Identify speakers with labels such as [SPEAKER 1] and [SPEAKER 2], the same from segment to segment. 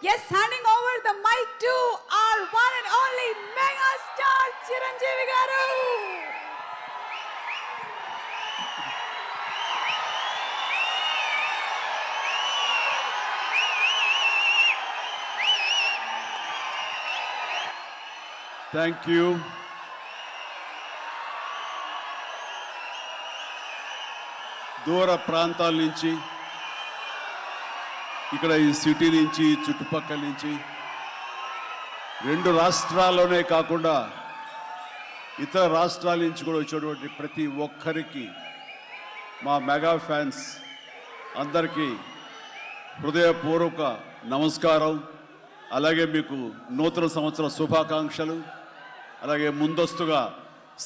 [SPEAKER 1] Yes, handing over the mic to our one and only mega star Chiranjeevi garu.
[SPEAKER 2] Thank you. దూర ప్రాంతాల నుంచి ఇక్కడ ఈ city నుంచి చుట్టుపక్కల నుంచి 2 రాష్ట్రాల్లోనే కాకుండా ఇతర రాష్ట్రాల నుంచి కూడా వచ్చేటువంటి ప్రతి ఒక్కరికి మా మెగా ఫ్యాన్స్ అందరికీ హృదయపూర్వక నమస్కారం. అలాగే మీకు నూతన సంవత్సర శుభాకాంక్షలు, అలాగే ముందస్తుగా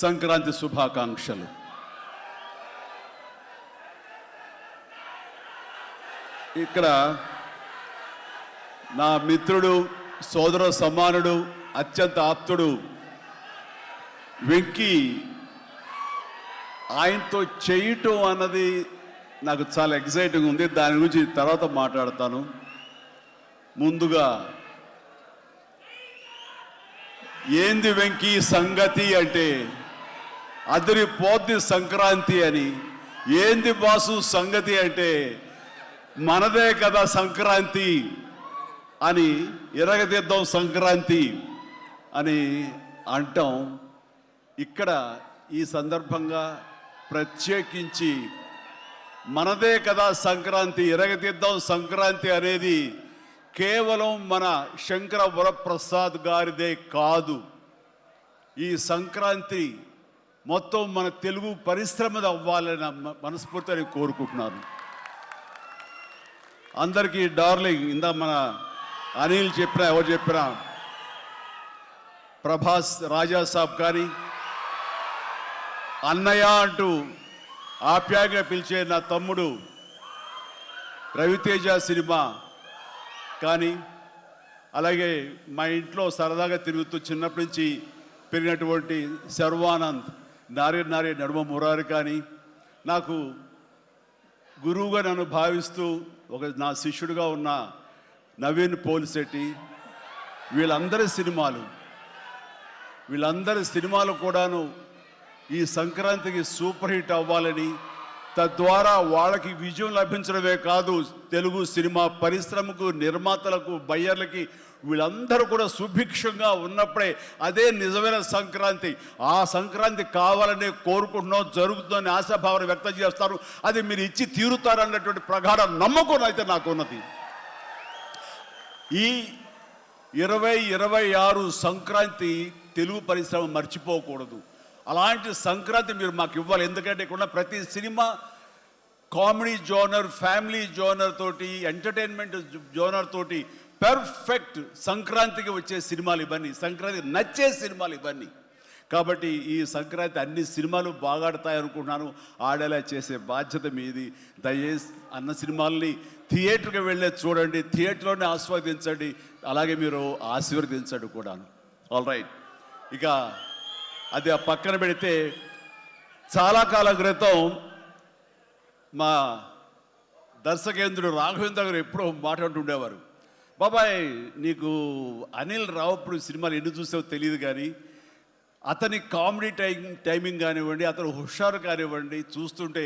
[SPEAKER 2] సంక్రాంతి శుభాకాంక్షలు. ఇక్కడ నా మిత్రుడు, సోదర సమానుడు, అత్యంత ఆప్తుడు వెంకీ ఆయనతో చేయటం అన్నది నాకు చాలా ఎక్సైటింగ్ ఉంది. దాని గురించి తర్వాత మాట్లాడతాను. ముందుగా ఏంది వెంకీ సంగతి అంటే అదిరిపోద్ది సంక్రాంతి అని. ఏంది బాసు సంగతి అంటే మనదే కదా సంక్రాంతి అని, ఎరగదిద్దాం సంక్రాంతి అని అంటాం. ఇక్కడ ఈ సందర్భంగా ప్రత్యేకించి మనదే కదా సంక్రాంతి, ఎరగదిద్దాం సంక్రాంతి అనేది కేవలం మన శంకర వరప్రసాద్ గారిదే కాదు. ఈ సంక్రాంతి మొత్తం మన తెలుగు పరిశ్రమది అవ్వాలని మనస్ఫూర్తిగా కోరుకుంటున్నాను. అందరికీ డార్లింగ్, ఇందా మన అనిల్ చెప్పినా, ఎవరు చెప్పినా, ప్రభాస్ రాజా సాబ్ కానీ, అన్నయ్య అంటూ ఆప్యాయంగా పిలిచే నా తమ్ముడు రవితేజ సినిమా కానీ, అలాగే మా ఇంట్లో సరదాగా తిరుగుతూ చిన్నప్పటి నుంచి పెరిగినటువంటి శర్వానంద్, నారి నడుమ మురారి కానీ, నాకు గురువుగా నన్ను భావిస్తూ నా శిష్యుడిగా ఉన్న నవీన్ పోలిశెట్టి, వీళ్ళందరి సినిమాలు కూడాను ఈ సంక్రాంతికి సూపర్ హిట్ అవ్వాలని, తద్వారా వాళ్ళకి విజయం లభించడమే కాదు, తెలుగు సినిమా పరిశ్రమకు, నిర్మాతలకు, బయ్యర్లకి వీళ్ళందరూ కూడా సుభిక్షంగా ఉన్నప్పుడే అదే నిజమైన సంక్రాంతి. ఆ సంక్రాంతి కావాలనే కోరుకుంటున్నాం, జరుగుతుందని ఆశాభావన వ్యక్తం చేస్తారు. అది మీరు ఇచ్చి తీరుతారన్నటువంటి ప్రగాఢ నమ్మకం అయితే నాకు ఉన్నది. ఈ 2026 సంక్రాంతి తెలుగు పరిశ్రమ మర్చిపోకూడదు. అలాంటి సంక్రాంతి మీరు మాకు ఇవ్వాలి. ఎందుకంటే ఇక్కడ ప్రతి cinema comedy genre, family genre తోటి, ఎంటర్టైన్మెంట్ జోనర్ తోటి పర్ఫెక్ట్ సంక్రాంతికి వచ్చే సినిమాలు ఇవన్నీ, సంక్రాంతికి నచ్చే సినిమాలు ఇవన్నీ. కాబట్టి ఈ సంక్రాంతి అన్ని సినిమాలు బాగా ఆడతాయి అనుకుంటున్నాను. ఆడేలా చేసే బాధ్యత మీది. దయచేసి అన్న సినిమాల్ని థియేటర్కి వెళ్ళే చూడండి, థియేటర్లోనే ఆస్వాదించండి, అలాగే మీరు ఆశీర్వదించండి కూడాను. ఆల్ రైట్, ఇక అది ఆ పక్కన పెడితే, చాలా కాలం క్రితం మా దర్శకేంద్రుడు రాఘవేంద్ర గారు ఎప్పుడో మాట్లాడుతుండేవారు, బాబాయ్ నీకు అనిల్ రావుప్పుడు సినిమాలు ఎన్ని చూసావో తెలియదు కానీ అతని కామెడీ టైమింగ్ కానివ్వండి, అతను హుషారు కానివ్వండి, చూస్తుంటే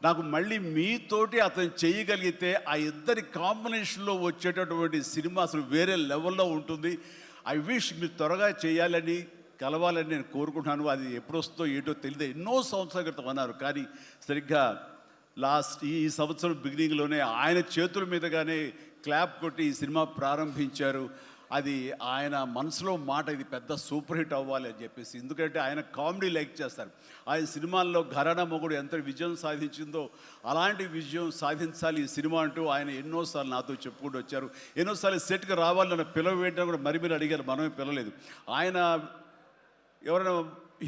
[SPEAKER 2] నాకు మళ్ళీ మీతోటి అతను చేయగలిగితే ఆ ఇద్దరి కాంబినేషన్లో వచ్చేటటువంటి సినిమా అసలు వేరే లెవెల్లో ఉంటుంది. ఐ విష్ మీరు త్వరగా చేయాలని, కలవాలని నేను కోరుకుంటున్నాను. అది ఎప్పుడు వస్తుందో ఏంటో తెలియదు. ఎన్నో సంవత్సరాల క్రితం అన్నారు, కానీ సరిగ్గా ఈ సంవత్సరం బిగినింగ్లోనే ఆయన చేతుల మీదగానే క్లాప్ కొట్టి ఈ సినిమా ప్రారంభించారు. అది ఆయన మనసులో మాట, ఇది పెద్ద సూపర్ హిట్ అవ్వాలి అని చెప్పేసి. ఎందుకంటే ఆయన కామెడీ లైక్ చేస్తారు. ఆయన సినిమాల్లో ఘరానా మొగుడు ఎంత విజయం సాధించిందో అలాంటి విజయం సాధించాలి ఈ సినిమా అంటూ ఆయన ఎన్నోసార్లు నాతో చెప్పుకుంటూ వచ్చారు. ఎన్నోసార్లు సెట్కి రావాలని పిలవేయడం కూడా మీరు అడిగారు, మనమే పిలవలేదు. ఆయన ఎవరైనా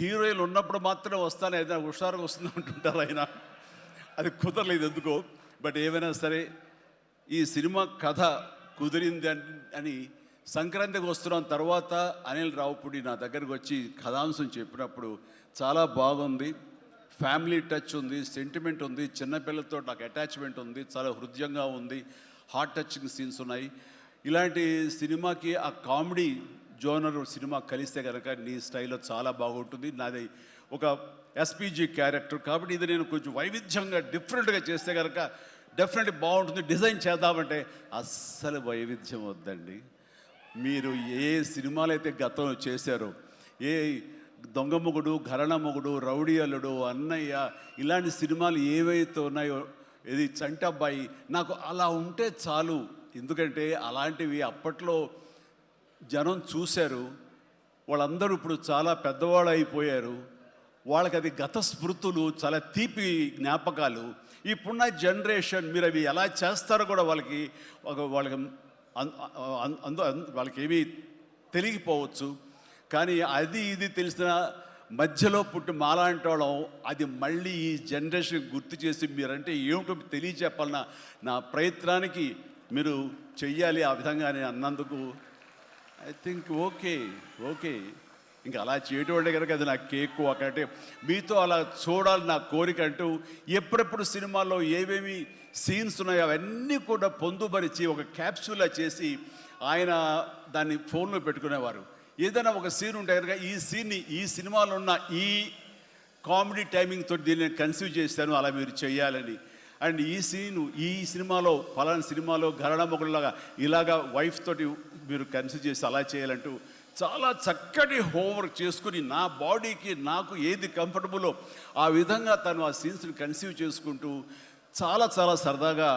[SPEAKER 2] హీరోయిన్లు ఉన్నప్పుడు మాత్రమే వస్తాను, ఏదైనా హుషారుగా వస్తుంది అంటుంటారు ఆయన. అది కుదరలేదు ఎందుకో. బట్ ఏమైనా సరే ఈ సినిమా కథ కుదిరింది అని సంక్రాంతికి వస్తున్నాం తర్వాత అనిల్ రావుపూడి నా దగ్గరకు వచ్చి కథాంశం చెప్పినప్పుడు చాలా బాగుంది, ఫ్యామిలీ టచ్ ఉంది, సెంటిమెంట్ ఉంది, చిన్నపిల్లలతో నాకు అటాచ్మెంట్ ఉంది, చాలా హృదయంగా ఉంది, హార్ట్ టచింగ్ సీన్స్ ఉన్నాయి. ఇలాంటి సినిమాకి ఆ కామెడీ జోనర్ సినిమా కలిస్తే కనుక నీ స్టైల్లో చాలా బాగుంటుంది. నాది ఒక ఎస్పీజీ క్యారెక్టర్ కాబట్టి ఇది నేను కొంచెం వైవిధ్యంగా డిఫరెంట్గా చేస్తే కనుక డెఫినెట్లీ బాగుంటుంది. డిజైన్ చేద్దామంటే అస్సలు వైవిధ్యం వద్దండి. మీరు ఏ సినిమాలు అయితే గతంలో చేశారో, ఏ దొంగ మొగుడు, ఘరణ మొగుడు, రౌడీ అల్లుడు, అన్నయ్య, ఇలాంటి సినిమాలు ఏవైతే ఉన్నాయో, ఇది చంటబ్బాయి, నాకు అలా ఉంటే చాలు. ఎందుకంటే అలాంటివి అప్పట్లో జనం చూశారు. వాళ్ళందరూ ఇప్పుడు చాలా పెద్దవాళ్ళు అయిపోయారు. వాళ్ళకి అది గత స్మృతులు, చాలా తీపి జ్ఞాపకాలు. ఇప్పుడున్న జనరేషన్ మీరు అవి ఎలా చేస్తారో కూడా వాళ్ళకి వాళ్ళకి ఏమీ తెలియకపోవచ్చు. కానీ అది ఇది తెలిసిన మధ్యలో పుట్టి మాలాంటి వాళ్ళం అది మళ్ళీ ఈ జనరేషన్ గుర్తు చేసి మీరంటే ఏమిటో తెలియచెప్పాలన్న నా ప్రయత్నానికి మీరు చెయ్యాలి. ఆ విధంగా నేను అన్నందుకు ఐ థింక్ ఓకే. ఇంకా అలా చేయటం అంటే కనుక అది నా కేక్ ఒకటే. మీతో అలా చూడాలి నా కోరిక అంటూ ఎప్పుడెప్పుడు సినిమాల్లో ఏమేమి సీన్స్ ఉన్నాయో అవన్నీ కూడా పొందుపరిచి ఒక క్యాప్సూల్లా చేసి ఆయన దాన్ని ఫోన్లో పెట్టుకునేవారు. ఏదైనా ఒక సీన్ ఉంటే కనుక ఈ సీన్ని ఈ సినిమాలో ఉన్న ఈ కామెడీ టైమింగ్ తోటి దీన్ని కన్సీవ్ చేశాను, అలా మీరు చేయాలని. అండ్ ఈ సీను ఈ సినిమాలో ఫలానా సినిమాలో ఘరణ మొగుడులాగా ఇలాగా వైఫ్ తోటి మీరు కన్సీవ్ చేసి అలా చేయాలంటూ చాలా చక్కటి హోంవర్క్ చేసుకుని నా బాడీకి నాకు ఏది కంఫర్టబుల్లో ఆ విధంగా తను ఆ సీన్స్ని కన్సీవ్ చేసుకుంటూ చాలా చాలా సరదాగా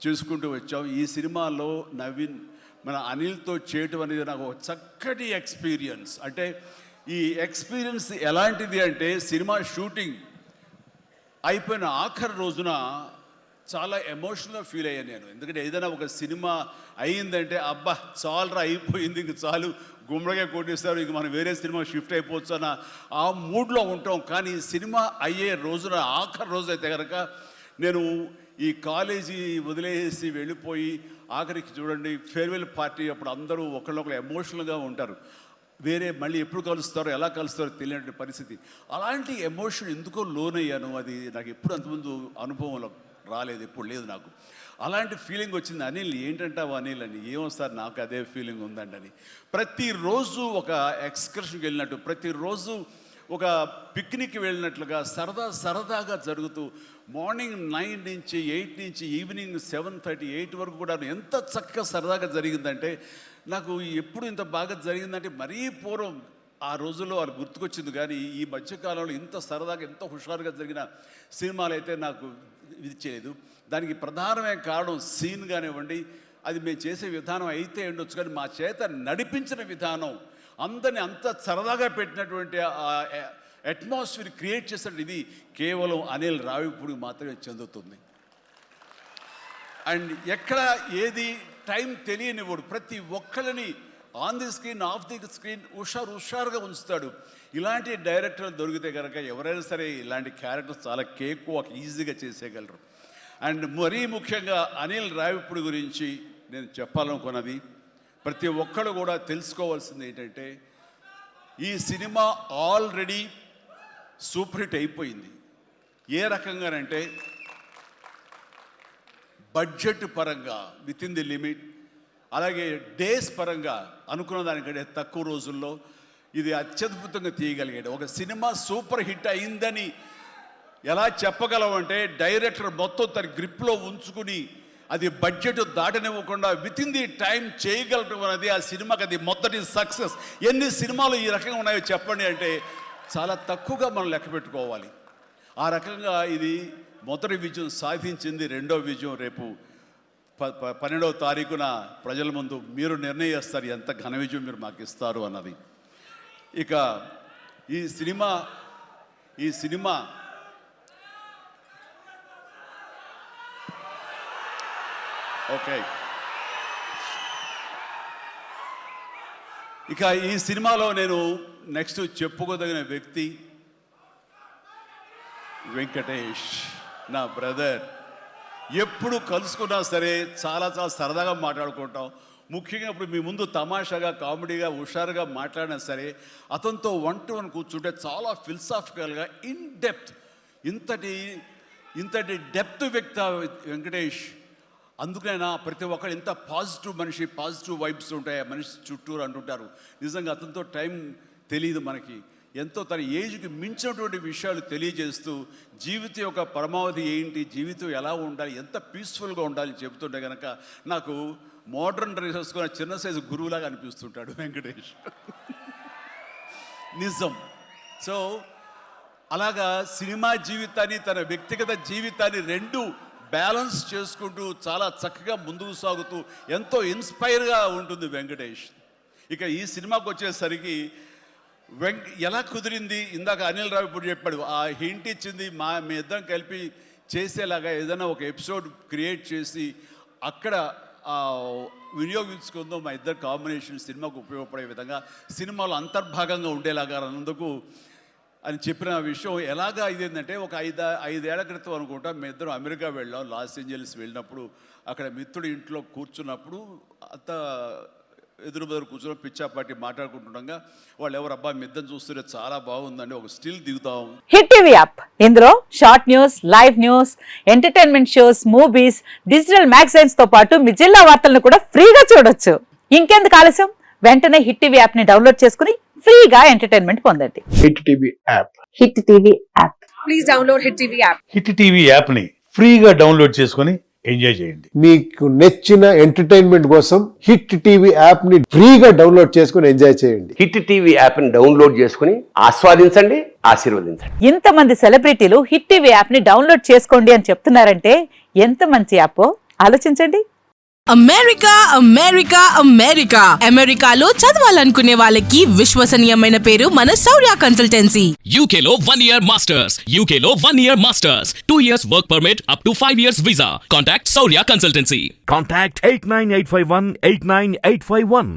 [SPEAKER 2] చేసుకుంటూ వచ్చాం. ఈ సినిమాలో నవీన్ మన అనిల్తో చేయటం అనేది నాకు ఒక చక్కటి ఎక్స్పీరియన్స్. అంటే ఈ ఎక్స్పీరియన్స్ ఎలాంటిది అంటే సినిమా షూటింగ్ అయిపోయిన ఆఖరి రోజున చాలా ఎమోషనల్గా ఫీల్ అయ్యాను నేను. ఎందుకంటే ఏదైనా ఒక సినిమా అయ్యిందంటే అబ్బా చాలరా అయిపోయింది, ఇంక చాలు, గుమ్మడిగా కొట్టేస్తారు, ఇంక మనం వేరే సినిమా షిఫ్ట్ అయిపోవచ్చు అన్న ఆ మూడ్లో ఉంటాం. కానీ సినిమా అయ్యే రోజున ఆఖరి రోజు అయితే కనుక నేను ఈ కాలేజీ వదిలేసి వెళ్ళిపోయి ఆఖరికి చూడండి ఫేర్వెల్ పార్టీ అప్పుడు అందరూ ఒకళ్ళొకరు ఎమోషనల్గా ఉంటారు. వేరే మళ్ళీ ఎప్పుడు కలుస్తారో ఎలా కలుస్తారో తెలియని పరిస్థితి. అలాంటి ఎమోషన్ ఎందుకో లోనయ్యాను. అది నాకు ఎప్పుడు అంతకుముందు అనుభవంలో రాలేదు, ఎప్పుడు లేదు నాకు. అలాంటి ఫీలింగ్ వచ్చింది. అనిల్ ఏంటంటావు అనిల్ అని. ఏమో సార్ నాకు అదే ఫీలింగ్ ఉందండి అని. ప్రతిరోజు ఒక ఎక్స్కర్షన్కి వెళ్ళినట్టు, ప్రతిరోజు ఒక పిక్నిక్ వెళ్ళినట్లుగా సరదాగా జరుగుతూ మార్నింగ్ 9 నుంచి 8 నుంచి ఈవినింగ్ 7:30, 8 వరకు కూడా ఎంత చక్కగా సరదాగా జరిగిందంటే నాకు ఎప్పుడు ఇంత బాగా జరిగిందంటే మరీ పూర్వం ఆ రోజుల్లో వాళ్ళు గుర్తుకొచ్చింది. కానీ ఈ మధ్యకాలంలో ఇంత సరదాగా ఎంత హుషారుగా జరిగిన సినిమాలు అయితే నాకు ఇది చేయలేదు. దానికి ప్రధానమైన కారణం సీన్ కానివ్వండి, అది మేము చేసే విధానం అయితే ఉండొచ్చు, కానీ మా చేత నడిపించిన విధానం, అందరిని అంత సరదాగా పెట్టినటువంటి అట్మాస్ఫియర్ క్రియేట్ చేసినట్టు ఇది కేవలం అనిల్ రావిపూడికి మాత్రమే చెందుతుంది. అండ్ ఎక్కడ ఏది టైం తెలియనివాడు, ప్రతి ఒక్కరిని on the screen off the screen హుషారుగా ఉంచుతాడు. ఇలాంటి డైరెక్టర్లు దొరికితే కనుక ఎవరైనా సరే ఇలాంటి క్యారెక్టర్స్ చాలా ఈజీగా చేసేయగలరు. అండ్ మరీ ముఖ్యంగా అనిల్ రావిపూడి గురించి నేను చెప్పాలనుకున్నది, ప్రతి ఒక్కరు కూడా తెలుసుకోవాల్సింది ఏంటంటే ఈ సినిమా ఆల్రెడీ సూపర్ హిట్ అయిపోయింది. ఏ రకంగానంటే బడ్జెట్ పరంగా విత్ ఇన్ ది లిమిట్, అలాగే డేస్ పరంగా అనుకున్న దానికంటే తక్కువ రోజుల్లో ఇది అత్యద్భుతంగా తీయగలిగాడు. ఒక సినిమా సూపర్ హిట్ అయిందని ఎలా చెప్పగలవంటే డైరెక్టర్ మొత్తం తన గ్రిప్లో ఉంచుకుని అది బడ్జెట్ దాటనివ్వకుండా విత్ ఇన్ ది టైం చేయగలటం అనేది ఆ సినిమాకి అది మొదటి సక్సెస్. ఎన్ని సినిమాలు ఈ రకంగా ఉన్నాయో చెప్పండి అంటే చాలా తక్కువగా మనం లెక్క పెట్టుకోవాలి. ఆ రకంగా ఇది మొదటి విజయం సాధించింది. రెండో విజయం రేపు 12వ తారీఖున ప్రజల ముందు మీరు నిర్ణయిస్తారు ఎంత ఘన విజయం మీరు మాకు ఇస్తారు అన్నది. ఇక ఈ సినిమా ఓకే, ఇక ఈ సినిమాలో నేను నెక్స్ట్ చెప్పుకోదగిన వ్యక్తి వెంకటేష్, నా బ్రదర్. ఎప్పుడు కలుసుకున్నా సరే చాలా సరదాగా మాట్లాడుకుంటాం. ముఖ్యంగా ఇప్పుడు మీ ముందు తమాషాగా కామెడీగా హుషారుగా మాట్లాడినా సరే అతనితో 1-to-1 కూర్చుంటే చాలా ఫిలసాఫికల్గా ఇన్ డెప్త్, ఇంతటి డెప్త్ వ్యక్తి వెంకటేష్. అందుకైనా ప్రతి ఒక్కరు ఎంత పాజిటివ్ మనిషి, పాజిటివ్ వైబ్స్ ఉంటాయి ఆ మనిషి చుట్టూరు అంటుంటారు. నిజంగా అతనితో టైం తెలియదు మనకి. ఎంతో తన ఏజ్కి మించినటువంటి విషయాలు తెలియజేస్తూ జీవితం యొక్క పరమావధి ఏంటి, జీవితం ఎలా ఉండాలి, ఎంత పీస్ఫుల్గా ఉండాలి చెబుతుంటే కనుక నాకు మోడర్న్ డ్రెస్ వేసుకున్న చిన్న సైజు గురువులాగా అనిపిస్తుంటాడు వెంకటేష్. నిజం. సో అలాగా సినిమా జీవితాన్ని, తన వ్యక్తిగత జీవితాన్ని రెండు బ్యాలెన్స్ చేసుకుంటూ చాలా చక్కగా ముందుకు సాగుతూ ఎంతో ఇన్స్పైర్గా ఉంటుంది వెంకటేష్. ఇక ఈ సినిమాకి వచ్చేసరికి ఎలా కుదిరింది, ఇందాక అనిల్ రావు ఇప్పుడు చెప్పాడు, ఆ హింట్ ఇచ్చింది మీ ఇద్దరం కలిపి చేసేలాగా ఏదైనా ఒక ఎపిసోడ్ క్రియేట్ చేసి అక్కడ వినియోగించుకుందాం, మా ఇద్దరు కాంబినేషన్ సినిమాకు ఉపయోగపడే విధంగా సినిమాలో అంతర్భాగంగా ఉండేలాగా అన్నందుకు అని చెప్పిన విషయం. ఎలాగా ఇదేంటంటే ఒక ఐదేళ్ల క్రితం అనుకుంటా మీ ఇద్దరం అమెరికా వెళ్ళాం. లాస్ ఏంజల్స్ వెళ్ళినప్పుడు అక్కడ మిత్రుడి ఇంట్లో కూర్చున్నప్పుడు అంత ఎదురు కూర్చొని పిచ్చాపాటి మాట్లాడుకుంటుండగా వాళ్ళు ఎవరు అబ్బా మీ ఇద్దరు చూస్తుంటే చాలా బాగుందండి, ఒక స్టిల్ దిగుతాం.
[SPEAKER 3] హిట్ టీవీ యాప్, ఇందులో short news, live news, entertainment shows, movies, digital magazines తో పాటు మీ జిల్లా వార్తలను కూడా ఫ్రీగా చూడొచ్చు. ఇంకెందుకు ఆలస్యం, వెంటనే హిట్ టీవీ యాప్ ని డౌన్లోడ్ చేసుకుని ఫ్రీగా ఎంటర్టైన్మెంట్ పొందండి.
[SPEAKER 4] Hit TV app.
[SPEAKER 3] Hit TV app.
[SPEAKER 1] Please download Hit TV app.
[SPEAKER 5] Hit TV యాప్ని ఫ్రీగా డౌన్లోడ్ చేసుకొని ఎంజాయ్ చేయండి.
[SPEAKER 4] మీకు నచ్చిన ఎంటర్టైన్మెంట్ కోసం హిట్ టీవీ యాప్ ని ఫ్రీగా డౌన్లోడ్ చేసుకుని ఎంజాయ్ చేయండి.
[SPEAKER 6] హిట్ టీవీ యాప్ని డౌన్లోడ్ చేసుకుని ఆస్వాదించండి, ఆశీర్వదించండి.
[SPEAKER 3] ఇంతమంది సెలబ్రిటీలు హిట్ టీవీ యాప్ ని డౌన్లోడ్ చేసుకోండి అని చెప్తున్నారంటే ఎంత మంచి యాప్ ఆలోచించండి.
[SPEAKER 7] అమెరికా అమెరికా అమెరికా అమెరికాలో చదవాలనుకునే వాళ్ళకి విశ్వసనీయమైన పేరు మన శౌర్య కన్సల్టెన్సీ.
[SPEAKER 8] UK లో 1 year masters, UK లో 1 year masters, 2 years work permit up to 5 years visa. Contact Saurya Consultancy.
[SPEAKER 9] Contact 89851 89851.